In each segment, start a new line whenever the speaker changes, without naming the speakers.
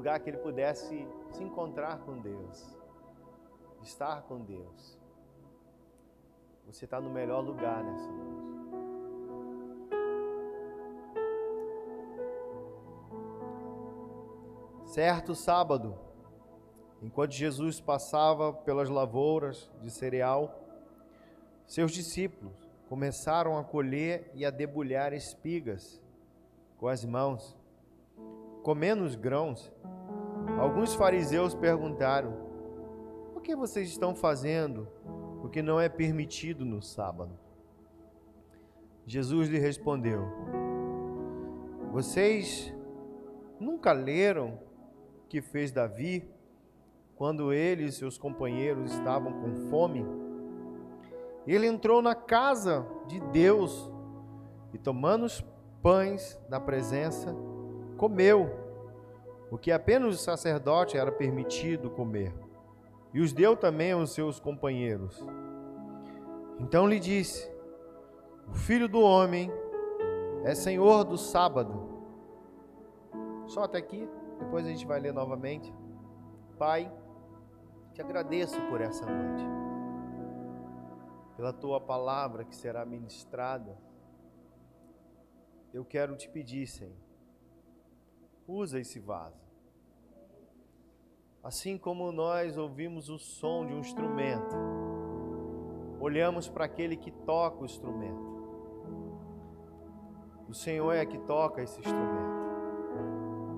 lugar que ele pudesse se encontrar com Deus, estar com Deus. Você está no melhor lugar nessa noite. Certo sábado, enquanto Jesus passava pelas lavouras de cereal, seus discípulos começaram a colher e a debulhar espigas com as mãos. Comendo os grãos, alguns fariseus perguntaram: por que vocês estão fazendo o que não é permitido no sábado? Jesus lhe respondeu: vocês nunca leram o que fez Davi quando ele e seus companheiros estavam com fome? Ele entrou na casa de Deus e, tomando os pães da presença, comeu o que apenas o sacerdote era permitido comer, e os deu também aos seus companheiros. Então lhe disse: o Filho do Homem é Senhor do sábado. Só até aqui, depois a gente vai ler novamente. Pai, te agradeço por essa noite, pela tua palavra que será ministrada. Eu quero te pedir, Senhor, usa esse vaso. Assim como nós ouvimos o som de um instrumento, olhamos para aquele que toca o instrumento. O Senhor é que toca esse instrumento.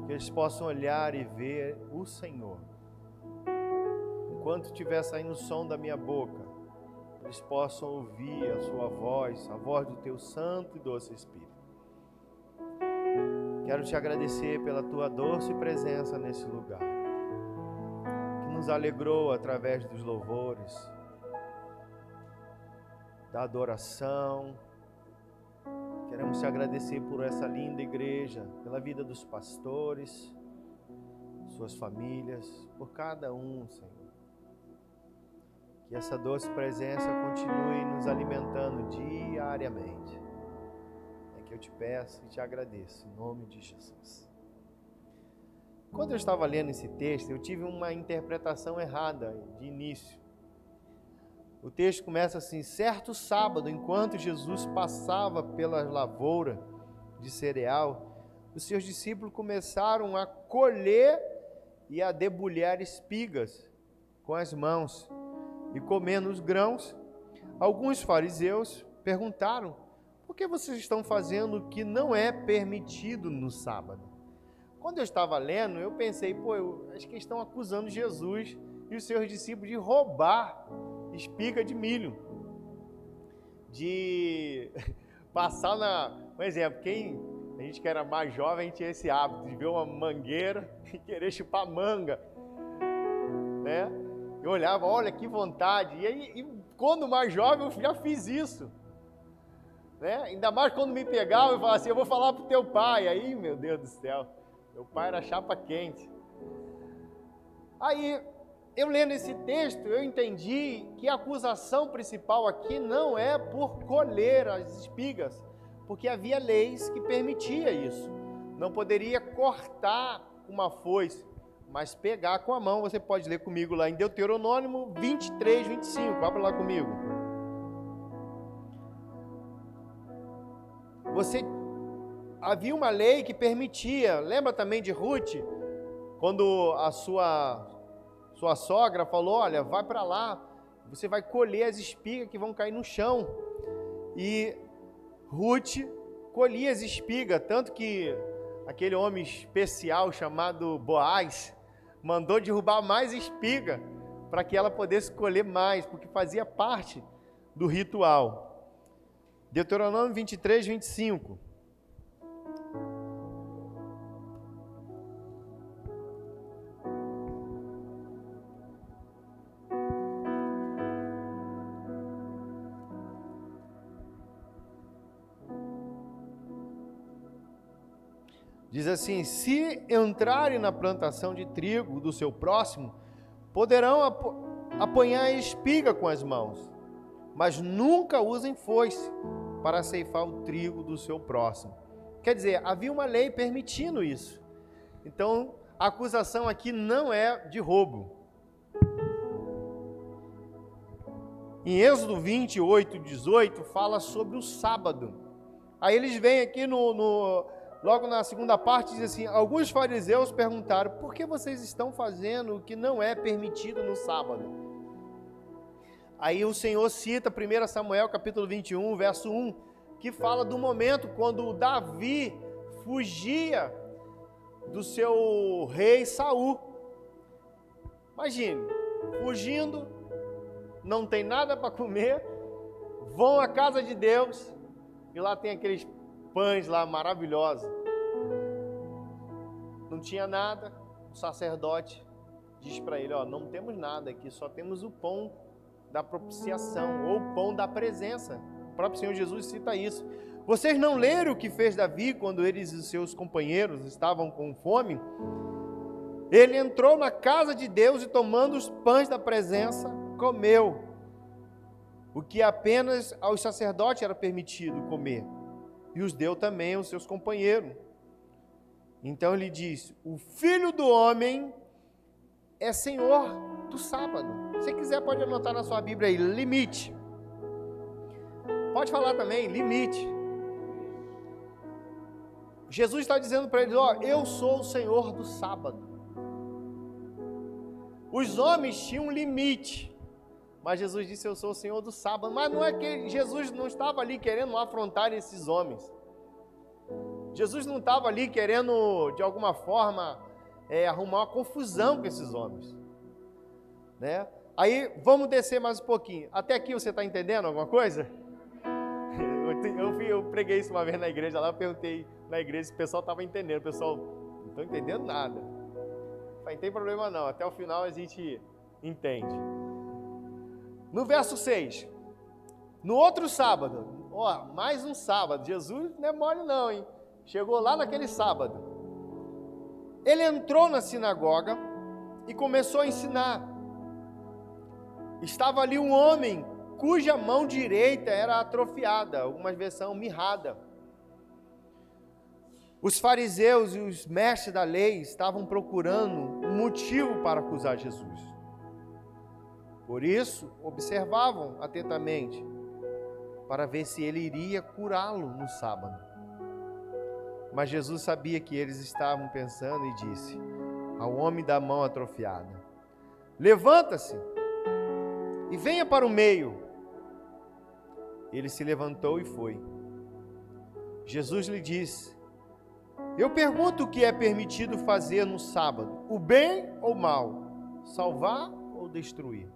Que eles possam olhar e ver o Senhor. Enquanto estiver saindo o som da minha boca, eles possam ouvir a sua voz, a voz do teu santo e doce Espírito. Quero te agradecer pela tua doce presença nesse lugar, que nos alegrou através dos louvores, da adoração. Queremos te agradecer por essa linda igreja, pela vida dos pastores, suas famílias, por cada um, Senhor. Que essa doce presença continue nos alimentando diariamente. É que eu te peço e te agradeço, em nome de Jesus. Quando eu estava lendo esse texto, eu tive uma interpretação errada de início. O texto começa assim: certo sábado, enquanto Jesus passava pela lavoura de cereal, os seus discípulos começaram a colher e a debulhar espigas com as mãos. E comendo os grãos, alguns fariseus perguntaram: por que vocês estão fazendo o que não é permitido no sábado? Quando eu estava lendo, eu pensei, eu acho que eles estão acusando Jesus e os seus discípulos de roubar espiga de milho, de passar por exemplo, a gente que era mais jovem, a gente tinha esse hábito de ver uma mangueira e querer chupar manga, né? Eu olhava, olha que vontade, e quando mais jovem eu já fiz isso, né? Ainda mais quando me pegava, eu falava assim: eu vou falar pro teu pai. Aí, meu Deus do céu, meu pai era chapa quente. Aí, eu lendo esse texto, eu entendi que a acusação principal aqui não é por colher as espigas, porque havia leis que permitia isso. Não poderia cortar uma foice, mas pegar com a mão. Você pode ler comigo lá em Deuteronômio 23, 25. Abra lá comigo. Havia uma lei que permitia. Lembra também de Ruth, quando a sua sogra falou: olha, vai para lá, você vai colher as espigas que vão cair no chão. E Ruth colhia as espigas, tanto que aquele homem especial chamado Boaz mandou derrubar mais espiga para que ela pudesse colher mais, porque fazia parte do ritual. Deuteronômio 23, 25. Diz assim: se entrarem na plantação de trigo do seu próximo, poderão apanhar a espiga com as mãos, mas nunca usem foice para ceifar o trigo do seu próximo. Quer dizer, havia uma lei permitindo isso. Então, a acusação aqui não é de roubo. Em Êxodo 28, 18, fala sobre o sábado. Aí eles vêm aqui logo na segunda parte, diz assim: alguns fariseus perguntaram, por que vocês estão fazendo o que não é permitido no sábado? Aí o Senhor cita 1 Samuel capítulo 21, verso 1, que fala do momento quando Davi fugia do seu rei Saul. Imagine, fugindo, não tem nada para comer, vão à casa de Deus e lá tem aqueles pães lá maravilhosos. Não tinha nada, o sacerdote diz para ele, não temos nada aqui, só temos o pão da propiciação, ou o pão da presença. O próprio Senhor Jesus cita isso. Vocês não leram o que fez Davi quando eles e os seus companheiros estavam com fome? Ele entrou na casa de Deus e, tomando os pães da presença, comeu, o que apenas aos sacerdotes era permitido comer, e os deu também aos seus companheiros. Então ele diz: o Filho do Homem é Senhor do sábado. Se quiser pode anotar na sua Bíblia aí, limite. Pode falar também, limite. Jesus está dizendo para eles, eu sou o Senhor do sábado. Os homens tinham um limite, mas Jesus disse, eu sou o Senhor do sábado. Mas não é que Jesus não estava ali querendo afrontar esses homens. Jesus não estava ali querendo, de alguma forma, arrumar uma confusão com esses homens, né? Aí, vamos descer mais um pouquinho. Até aqui você está entendendo alguma coisa? Eu preguei isso uma vez na igreja lá, eu perguntei na igreja se o pessoal estava entendendo. O pessoal, não estou entendendo nada. Não tem problema não, até o final a gente entende. No verso 6, no outro sábado, mais um sábado, Jesus não é mole não, hein? Chegou lá naquele sábado, ele entrou na sinagoga e começou a ensinar. Estava ali um homem cuja mão direita era atrofiada, algumas versões mirrada. Os fariseus e os mestres da lei estavam procurando um motivo para acusar Jesus. Por isso, observavam atentamente para ver se ele iria curá-lo no sábado. Mas Jesus sabia que eles estavam pensando e disse ao homem da mão atrofiada: levanta-se e venha para o meio. Ele se levantou e foi. Jesus lhe disse: eu pergunto o que é permitido fazer no sábado, o bem ou o mal, salvar ou destruir?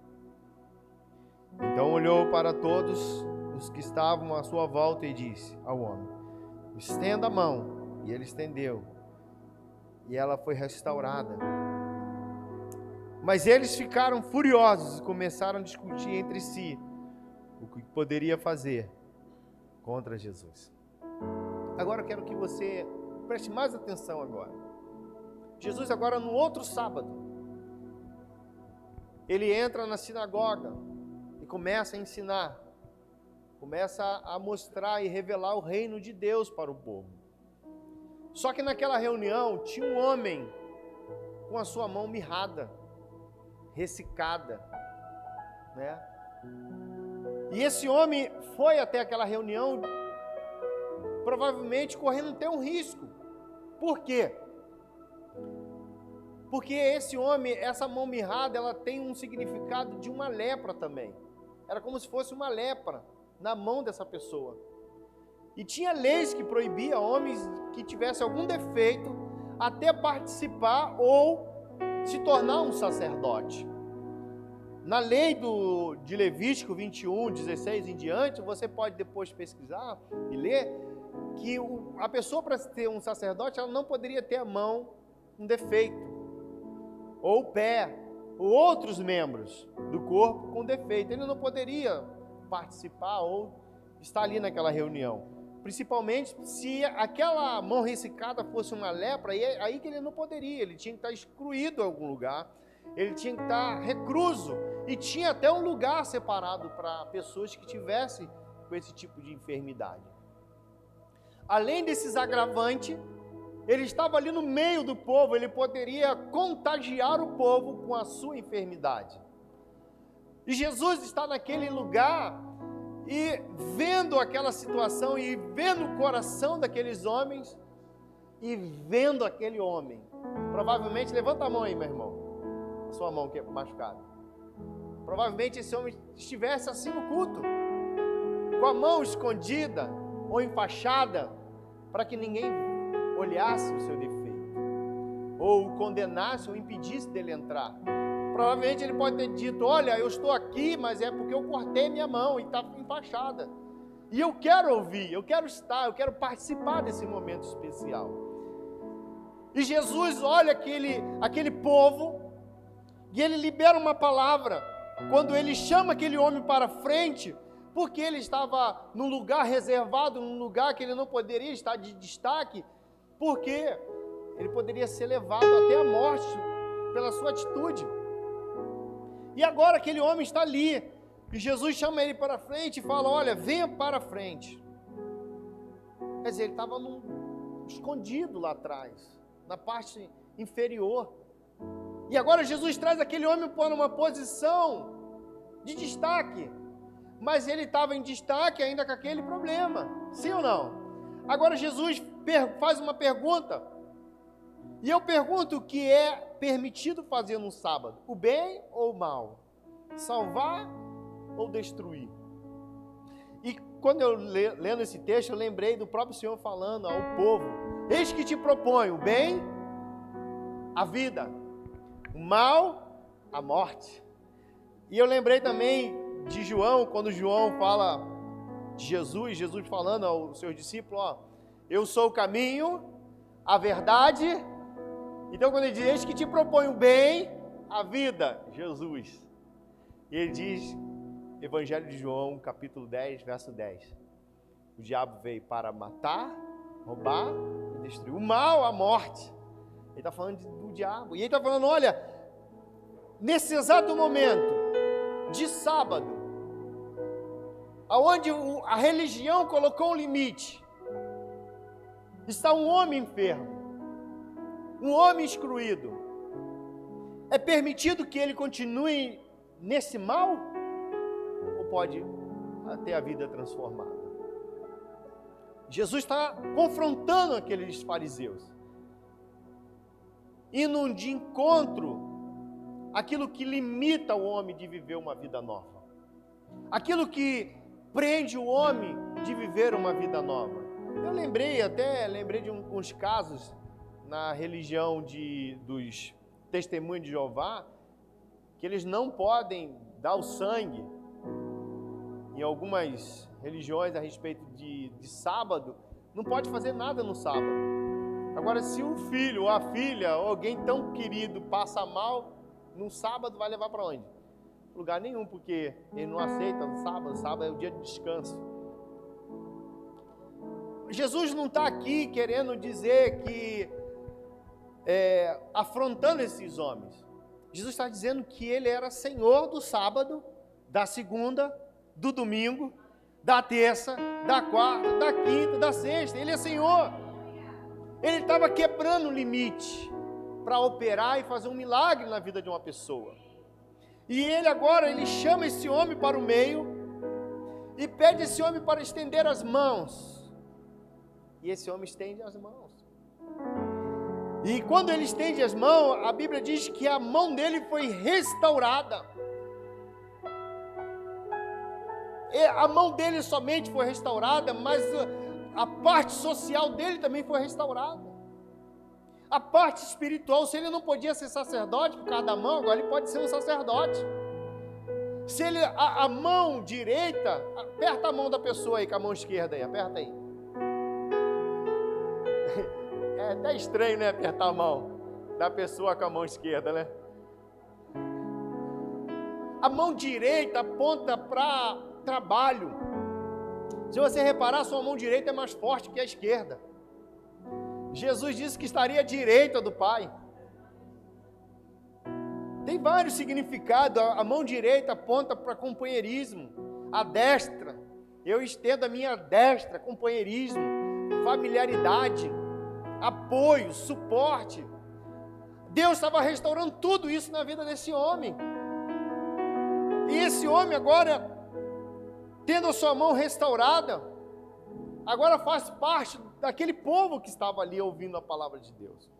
Então olhou para todos os que estavam à sua volta e disse ao homem: estenda a mão. E ele estendeu, e ela foi restaurada. Mas eles ficaram furiosos e começaram a discutir entre si o que poderia fazer contra Jesus. Agora eu quero que você preste mais atenção agora. Jesus agora no outro sábado, ele entra na sinagoga e começa a ensinar, começa a mostrar e revelar o reino de Deus para o povo. Só que naquela reunião tinha um homem com a sua mão mirrada, ressecada, né? E esse homem foi até aquela reunião, provavelmente correndo até um risco. Por quê? Porque esse homem, essa mão mirrada, ela tem um significado de uma lepra também. Era como se fosse uma lepra na mão dessa pessoa. E tinha leis que proibiam homens que tivessem algum defeito até participar ou se tornar um sacerdote. Na lei de Levítico 21, 16 em diante, você pode depois pesquisar e ler, que a pessoa para ter um sacerdote, ela não poderia ter a mão um defeito, ou o pé, ou outros membros do corpo com defeito. Ele não poderia participar ou estar ali naquela reunião. Principalmente se aquela mão ressecada fosse uma lepra, aí que ele não poderia, ele tinha que estar excluído em algum lugar, ele tinha que estar recluso, e tinha até um lugar separado para pessoas que tivessem com esse tipo de enfermidade. Além desses agravantes, ele estava ali no meio do povo, ele poderia contagiar o povo com a sua enfermidade. E Jesus está naquele lugar e vendo aquela situação e vendo o coração daqueles homens e vendo aquele homem. Provavelmente, levanta a mão aí, meu irmão, a sua mão que é machucada. Provavelmente esse homem estivesse assim no culto, com a mão escondida ou enfaixada, para que ninguém olhasse o seu defeito, ou o condenasse ou impedisse dele entrar. Provavelmente ele pode ter dito: olha, eu estou aqui, mas é porque eu cortei minha mão e está enfaixada. E eu quero ouvir, eu quero estar, eu quero participar desse momento especial. E Jesus olha aquele povo e ele libera uma palavra quando ele chama aquele homem para frente, porque ele estava num lugar reservado, num lugar que ele não poderia estar de destaque, porque ele poderia ser levado até a morte pela sua atitude. E agora aquele homem está ali, e Jesus chama ele para frente e fala: olha, venha para frente. Quer dizer, ele estava escondido lá atrás, na parte inferior. E agora Jesus traz aquele homem para uma posição de destaque, mas ele estava em destaque ainda com aquele problema, sim ou não? Agora Jesus faz uma pergunta, e eu pergunto: o que é permitido fazer no sábado? O bem ou o mal? Salvar ou destruir? E quando eu lendo esse texto, eu lembrei do próprio Senhor falando ao povo: eis que te proponho o bem, a vida, o mal, a morte. E eu lembrei também de João, quando João fala de Jesus falando aos seus discípulos: ó, eu sou o caminho, a verdade. Então quando ele diz: eis que te proponho o bem, a vida, Jesus. E ele diz, Evangelho de João, capítulo 10, verso 10. O diabo veio para matar, roubar e destruir. O mal, a morte. Ele está falando do diabo. E ele está falando: olha, nesse exato momento de sábado, aonde a religião colocou um limite, está um homem enfermo, um homem excluído. É permitido que ele continue nesse mal? Ou pode ter a vida transformada? Jesus está confrontando aqueles fariseus, indo de encontro àquilo que limita o homem de viver uma vida nova, aquilo que prende o homem de viver uma vida nova. Eu lembrei de uns casos na religião dos Testemunhos de Jeová, que eles não podem dar o sangue. Em algumas religiões a respeito de sábado, não pode fazer nada no sábado. Agora, se o filho ou a filha, ou alguém tão querido passa mal, no sábado vai levar para onde? Lugar nenhum, porque ele não aceita no sábado. Sábado é o dia de descanso. Jesus não está aqui querendo dizer que afrontando esses homens. Jesus está dizendo que ele era Senhor do sábado, da segunda, do domingo, da terça, da quarta, da quinta, da sexta. Ele é Senhor. Ele estava quebrando o limite para operar e fazer um milagre na vida de uma pessoa. E ele agora, ele chama esse homem para o meio e pede esse homem para estender as mãos. E esse homem estende as mãos. E quando ele estende as mãos, a Bíblia diz que a mão dele foi restaurada. E a mão dele somente foi restaurada, mas a parte social dele também foi restaurada. A parte espiritual, se ele não podia ser sacerdote por causa da mão, agora ele pode ser um sacerdote. Se ele, a mão direita, aperta a mão da pessoa aí com a mão esquerda aí, aperta aí. É até estranho, né, apertar a mão da pessoa com a mão esquerda, né? A mão direita aponta para trabalho. Se você reparar, sua mão direita é mais forte que a esquerda. Jesus disse que estaria à direita do Pai. Tem vários significados. A mão direita aponta para companheirismo. A destra, eu estendo a minha destra, companheirismo, familiaridade. apoio, suporte. Deus estava restaurando tudo isso na vida desse homem. E esse homem agora, tendo a sua mão restaurada, agora faz parte daquele povo que estava ali ouvindo a palavra de Deus.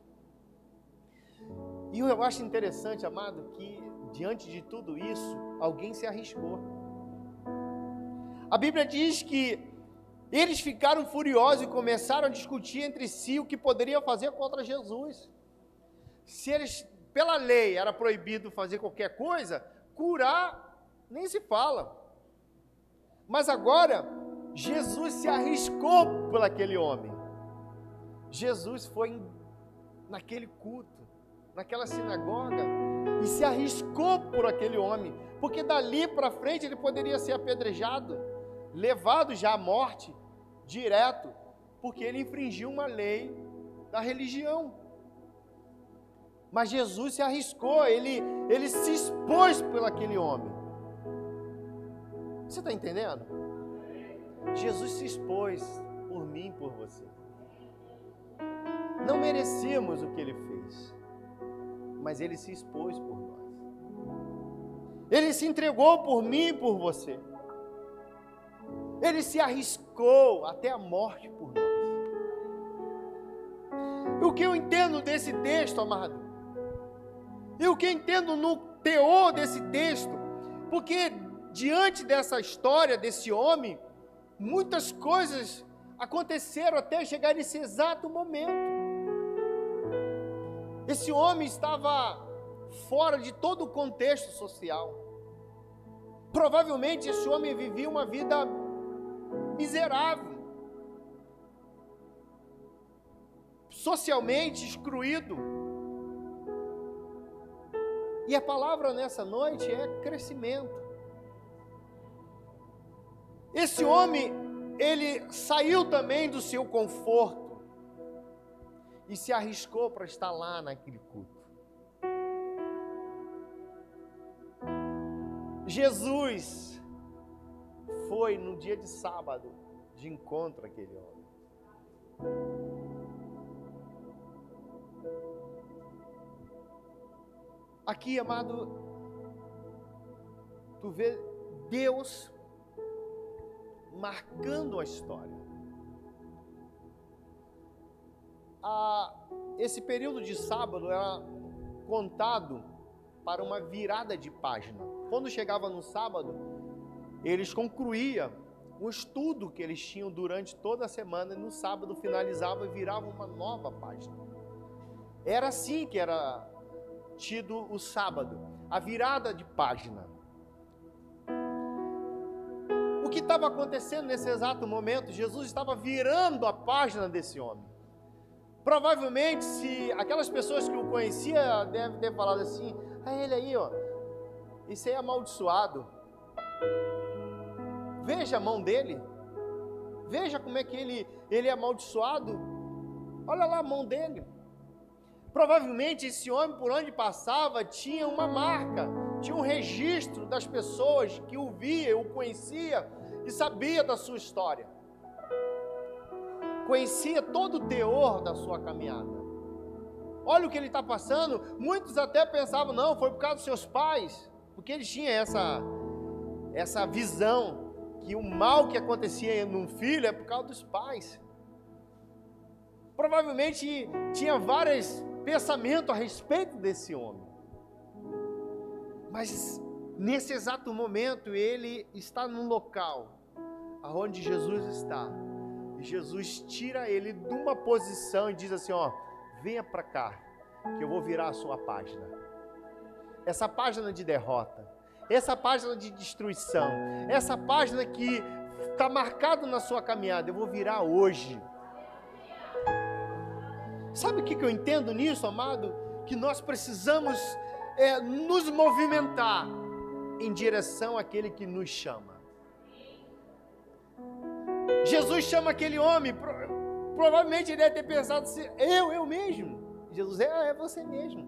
E eu acho interessante, amado, que diante de tudo isso, alguém se arriscou. A Bíblia diz que eles ficaram furiosos e começaram a discutir entre si o que poderiam fazer contra Jesus. Se eles, pela lei, era proibido fazer qualquer coisa, curar nem se fala. Mas agora, Jesus se arriscou por aquele homem. Jesus foi naquele culto, naquela sinagoga, e se arriscou por aquele homem, porque dali para frente ele poderia ser apedrejado, levado já à morte, direto, porque ele infringiu uma lei da religião. Mas Jesus se arriscou, ele se expôs por aquele homem. Você está entendendo? Jesus se expôs por mim, por você. Não merecíamos o que ele fez, mas ele se expôs por nós. Ele se entregou por mim e por você. Ele se arriscou até a morte por nós. E o que eu entendo desse texto, amado? E o que eu entendo no teor desse texto? Porque diante dessa história, desse homem, muitas coisas aconteceram até chegar nesse exato momento. Esse homem estava fora de todo o contexto social. Provavelmente esse homem vivia uma vida miserável, socialmente excluído. E a palavra nessa noite é crescimento. Esse homem, ele saiu também do seu conforto e se arriscou para estar lá naquele culto. Jesus foi no dia de sábado de encontro àquele homem. Aqui, amado, tu vê Deus marcando a história. Esse período de sábado era contado para uma virada de página. Quando chegava no sábado, eles concluíam o estudo que eles tinham durante toda a semana, e no sábado finalizava e virava uma nova página. Era assim que era tido o sábado, a virada de página. O que estava acontecendo nesse exato momento? Jesus estava virando a página desse homem. Provavelmente, se aquelas pessoas que o conheciam devem ter falado assim: ele aí, ó, esse aí é amaldiçoado. Veja a mão dele, veja como é que ele é amaldiçoado. Olha lá a mão dele. Provavelmente esse homem, por onde passava, tinha uma marca, tinha um registro das pessoas que o via, o conhecia e sabia da sua história. Conhecia todo o teor da sua caminhada. Olha o que ele está passando. Muitos até pensavam, não, foi por causa dos seus pais, porque eles tinham essa visão que o mal que acontecia num filho é por causa dos pais. Provavelmente tinha vários pensamentos a respeito desse homem. Mas nesse exato momento ele está num local aonde Jesus está. E Jesus tira ele de uma posição e diz assim, ó, venha para cá, que eu vou virar a sua página. Essa página de derrota, essa página de destruição, essa página que está marcada na sua caminhada, eu vou virar hoje. Sabe o que eu entendo nisso, amado? Que nós precisamos nos movimentar em direção àquele que nos chama. Jesus chama aquele homem, provavelmente ele deve ter pensado assim, eu mesmo. Jesus, é você mesmo.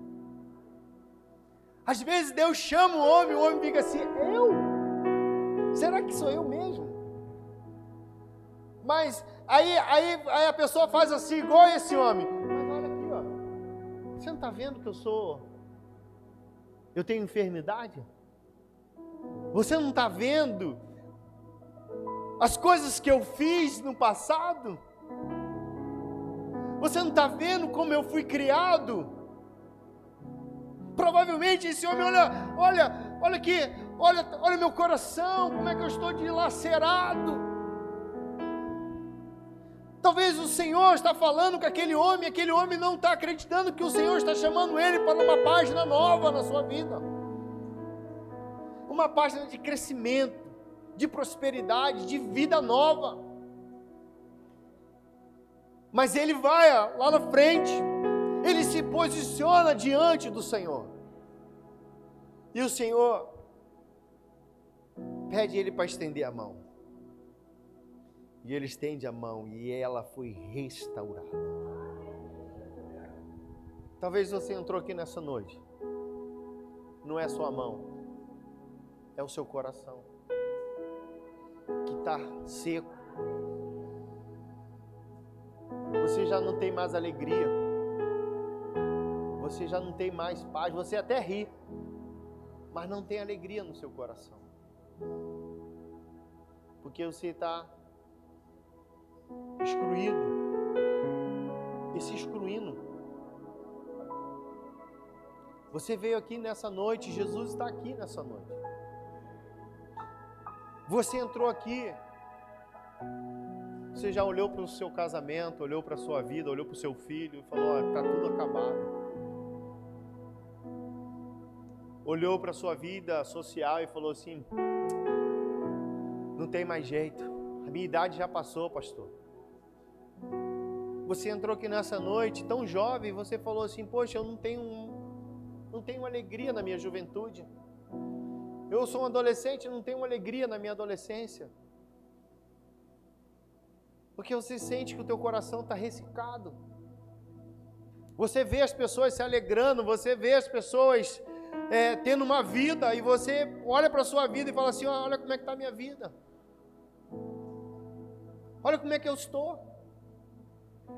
Às vezes Deus chama o homem fica assim, eu? Será que sou eu mesmo? Mas Aí a pessoa faz assim, igual esse homem. Mas olha aqui, ó. Você não está vendo que eu tenho enfermidade? Você não está vendo as coisas que eu fiz no passado? Você não está vendo como eu fui criado? Provavelmente esse homem, olha aqui, olha meu coração, como é que eu estou dilacerado. Talvez o Senhor está falando com aquele homem não está acreditando que o Senhor está chamando ele para uma página nova na sua vida. Uma página de crescimento, de prosperidade, de vida nova. Mas ele vai lá na frente, ele se posiciona diante do Senhor. E o Senhor pede ele para estender a mão. E ele estende a mão e ela foi restaurada. Talvez você entrou aqui nessa noite. Não é sua mão, é o seu coração que está seco. Você já não tem mais alegria. Você já não tem mais paz. Você até ri, mas não tem alegria no seu coração. Porque você está excluído e se excluindo. Você veio aqui nessa noite, Jesus está aqui nessa noite. Você entrou aqui, você já olhou para o seu casamento, olhou para a sua vida, olhou para o seu filho e falou: está tudo acabado. Olhou para a sua vida social e falou assim: não tem mais jeito, a minha idade já passou, pastor. Você entrou aqui nessa noite tão jovem, você falou assim: poxa, eu não tenho alegria na minha juventude. Eu sou um adolescente, não tenho alegria na minha adolescência. Porque você sente que o teu coração está ressecado. Você vê as pessoas se alegrando, você vê as pessoas tendo uma vida, e você olha para a sua vida e fala assim: olha como é que está a minha vida. Olha como é que eu estou.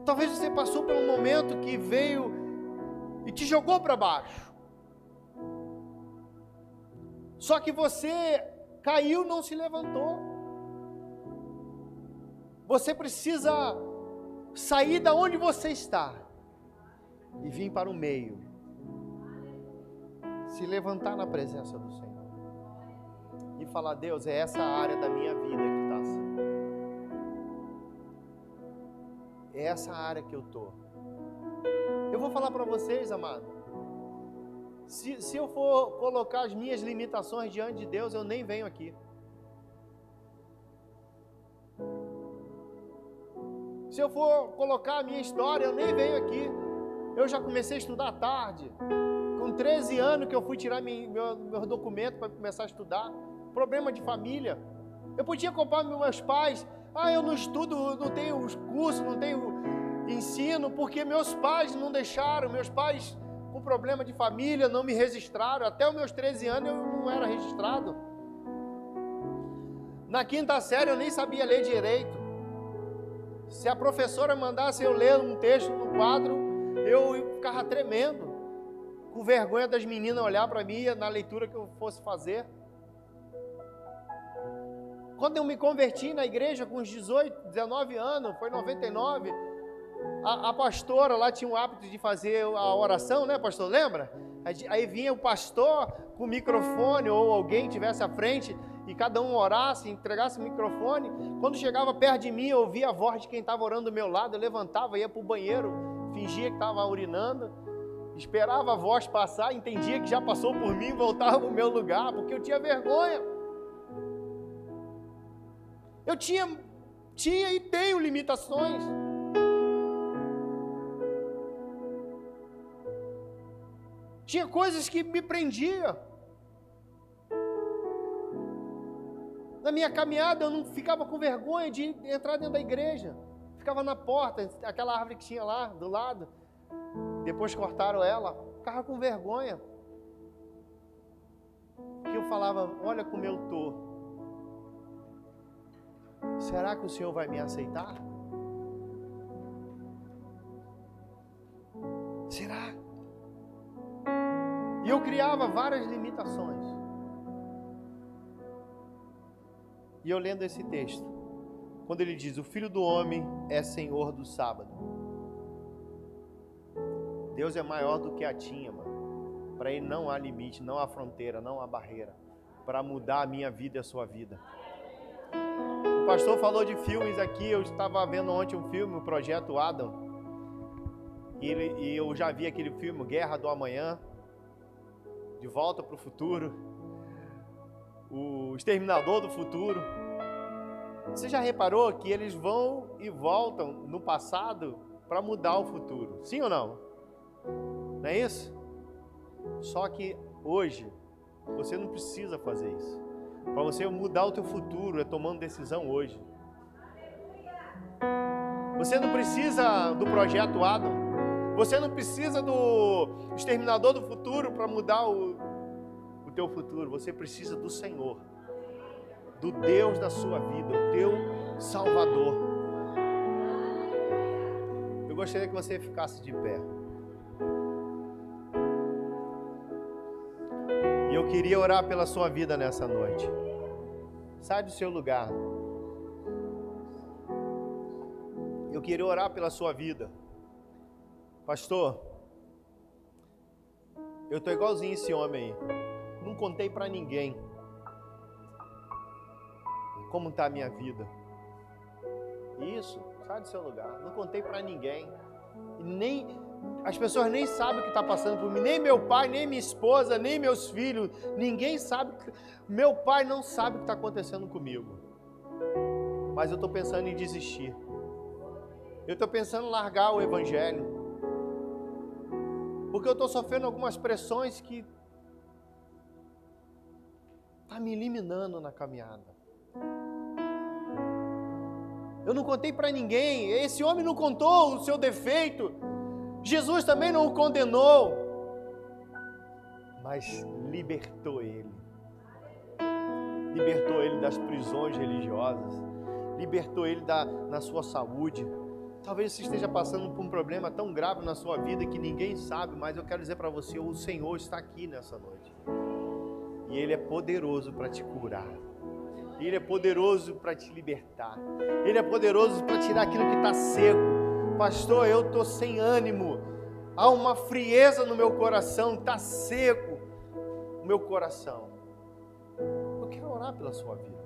Talvez você passou por um momento que veio e te jogou para baixo. Só que você caiu, não se levantou. Você precisa sair da onde você está e vir para o meio. Se levantar na presença do Senhor e falar: Deus, é essa área da minha vida que está assim. É essa área que eu estou. Eu vou falar para vocês, amado. Se eu for colocar as minhas limitações diante de Deus, eu nem venho aqui. Se eu for colocar a minha história, eu nem venho aqui. Eu já comecei a estudar tarde. Com 13 anos que eu fui tirar meu documento para começar a estudar. Problema de família. Eu podia culpar meus pais. Eu não estudo, não tenho os cursos, não tenho ensino, porque meus pais não deixaram. Meus pais, com problema de família, não me registraram. Até os meus 13 anos eu não era registrado. Na quinta série eu nem sabia ler direito. Se a professora mandasse eu ler um texto no quadro, eu ficava tremendo, com vergonha das meninas olhar para mim na leitura que eu fosse fazer. Quando eu me converti na igreja com uns 18, 19 anos, foi em 99, a pastora lá tinha o hábito de fazer a oração, né, pastor? Lembra? Aí vinha o pastor com o microfone, ou alguém tivesse à frente, e cada um orasse, entregasse o microfone. Quando chegava perto de mim, eu ouvia a voz de quem estava orando do meu lado, eu levantava, ia para o banheiro, fingia que estava urinando, esperava a voz passar, entendia que já passou por mim, voltava para o meu lugar, porque eu tinha vergonha. Eu tinha e tenho limitações. Tinha coisas que me prendiam. Na minha caminhada eu não ficava com vergonha de entrar dentro da igreja. Ficava na porta, aquela árvore que tinha lá do lado. Depois cortaram ela. Ficava com vergonha. Porque eu falava: olha como eu estou. Será que o Senhor vai me aceitar? E eu criava várias limitações. E eu lendo esse texto, quando ele diz, o Filho do Homem é Senhor do sábado. Deus é maior do que a tinha, mano. Para Ele não há limite, não há fronteira, não há barreira. Para mudar a minha vida e a sua vida. O pastor falou de filmes aqui, eu estava vendo ontem um filme, o Projeto Adam. E eu já vi aquele filme, Guerra do Amanhã. De Volta para o Futuro. O Exterminador do Futuro. Você já reparou que eles vão e voltam no passado para mudar o futuro? Sim ou não? Não é isso? Só que hoje, você não precisa fazer isso. Para você mudar o teu futuro, é tomando decisão hoje. Você não precisa do Projeto Adam. Você não precisa do Exterminador do Futuro para mudar o teu futuro. Você precisa do Senhor. Do Deus da sua vida, o teu Salvador. Eu gostaria que você ficasse de pé. E eu queria orar pela sua vida nessa noite. Sai do seu lugar. Eu queria orar pela sua vida. Pastor, eu estou igualzinho esse homem aí. Não contei para ninguém como está a minha vida. Isso, sai do seu lugar. Não contei para ninguém. E nem as pessoas nem sabem o que está passando por mim. Nem meu pai, nem minha esposa, nem meus filhos. Ninguém sabe. Meu pai não sabe o que está acontecendo comigo. Mas eu estou pensando em desistir. Eu estou pensando em largar o evangelho. Porque eu estou sofrendo algumas pressões que está me eliminando na caminhada. Eu não contei para ninguém. Esse homem não contou o seu defeito. Jesus também não o condenou. Mas libertou ele. Libertou ele das prisões religiosas. Libertou ele na sua saúde. Talvez você esteja passando por um problema tão grave na sua vida que ninguém sabe, mas eu quero dizer para você, o Senhor está aqui nessa noite. E Ele é poderoso para te curar. Ele é poderoso para te libertar. Ele é poderoso para tirar aquilo que está seco. Pastor, eu estou sem ânimo. Há uma frieza no meu coração. Está seco o meu coração. Eu quero orar pela sua vida.